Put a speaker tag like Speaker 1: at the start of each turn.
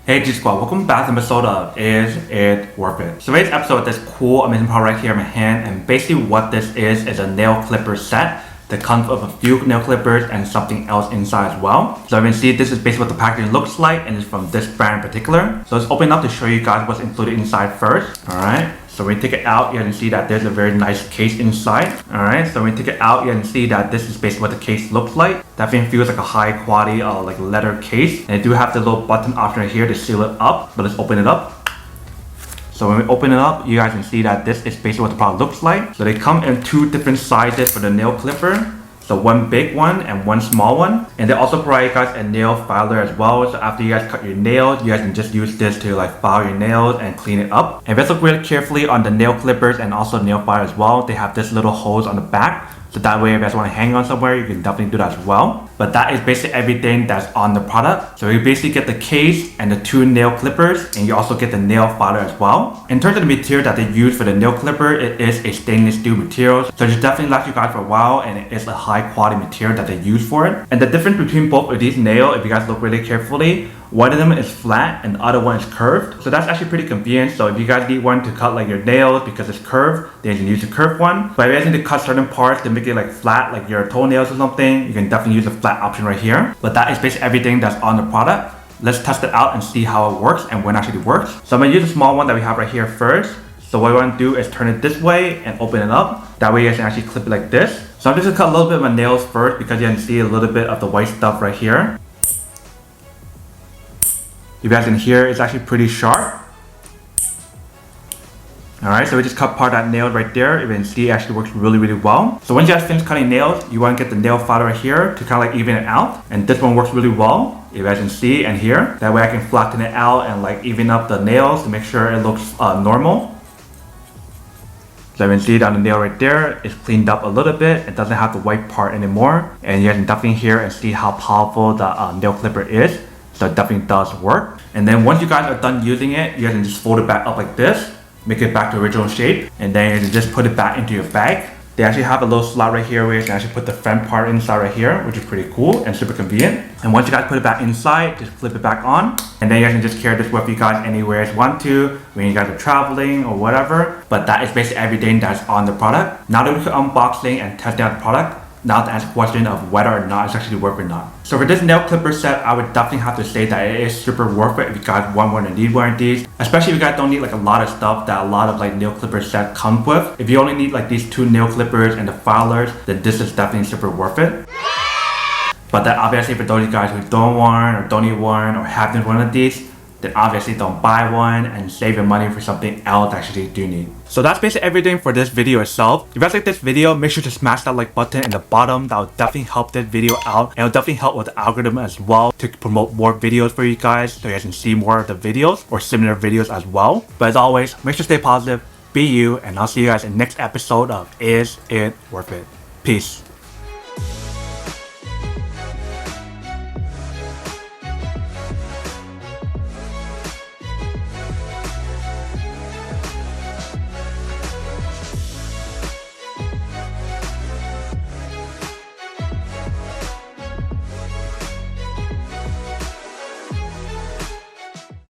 Speaker 1: Hey G Squad, welcome back to an episode of Is It Worth It? So today's episode, this cool amazing product right here in my hand, and basically what this is a nail clipper set that comes with a few nail clippers and something else inside as well. So you can see this is basically what the packaging looks like, and it's from this brand in particular. So let's open it up to show you guys what's included inside first. Alright, so when you take it out, you can see that there's a very nice case inside. Alright, so when you take it out, you can see that this is basically what the case looks like. Definitely feels like a high quality like leather case. And they do have the little button option right here to seal it up. But let's open it up. So when we open it up, you guys can see that this is basically what the product looks like. So they come in two different sizes for the nail clipper. So one big one and one small one. And they also provide you guys a nail filer as well. So after you guys cut your nails, you guys can just use this to like file your nails and clean it up. And if you look really carefully on the nail clippers and also nail filer as well, they have this little holes on the back. So that way if you guys want to hang on somewhere, you can definitely do that as well. But that is basically everything that's on the product. So you basically get the case and the two nail clippers, and you also get the nail filer as well. In terms of the material that they use for the nail clipper, it is a stainless steel material. So it should definitely last you guys for a while, and it is a high quality material that they use for it. And the difference between both of these nails, if you guys look really carefully, one of them is flat and the other one is curved. So that's actually pretty convenient. So if you guys need one to cut like your nails because it's curved, then you can use the curved one. But if you guys need to cut certain parts to make it like flat, like your toenails or something, you can definitely use the flat option right here. But that is basically everything that's on the product. Let's test it out and see how it works and when it actually works. So I'm gonna use the small one that we have right here first. So what I want to do is turn it this way and open it up. That way you guys can actually clip it like this. So I'm just gonna cut a little bit of my nails first because you can see a little bit of the white stuff right here. You guys can hear it's actually pretty sharp. Alright, so we just cut part of that nail right there. You can see it actually works really well. So once you guys finish cutting nails, you want to get the nail filer right here to kind of like even it out. And this one works really well. You guys can see and hear. That way I can flatten it out and like even up the nails to make sure it looks normal. So you can see down the nail right there, it's cleaned up a little bit. It doesn't have the white part anymore. And you guys can definitely hear and see how powerful the nail clipper is. So it definitely does work. And then once you guys are done using it, you guys can just fold it back up like this, make it back to original shape, and then you can just put it back into your bag. They actually have a little slot right here where you can actually put the front part inside right here, which is pretty cool and super convenient. And once you guys put it back inside, just flip it back on, and then you guys can just carry this with you guys anywhere you want to, when you guys are traveling or whatever. But that is basically everything that's on the product. Now that we can unboxing and test out the product, now to answer the question of whether or not it's actually worth it or not. So for this nail clipper set, I would definitely have to say that it is super worth it if you guys want one or need one of these. Especially if you guys don't need like a lot of stuff that a lot of like nail clipper set come with. If you only need like these two nail clippers and the filers, then this is definitely super worth it. But then obviously for those of you guys who don't want or don't need one or have one of these, then obviously don't buy one and save your money for something else that you do need. So that's basically everything for this video itself. If you guys like this video, make sure to smash that like button in the bottom. That will definitely help this video out, and it will definitely help with the algorithm as well to promote more videos for you guys so you guys can see more of the videos or similar videos as well. But as always, make sure to stay positive, be you, and I'll see you guys in the next episode of Is It Worth It? Peace.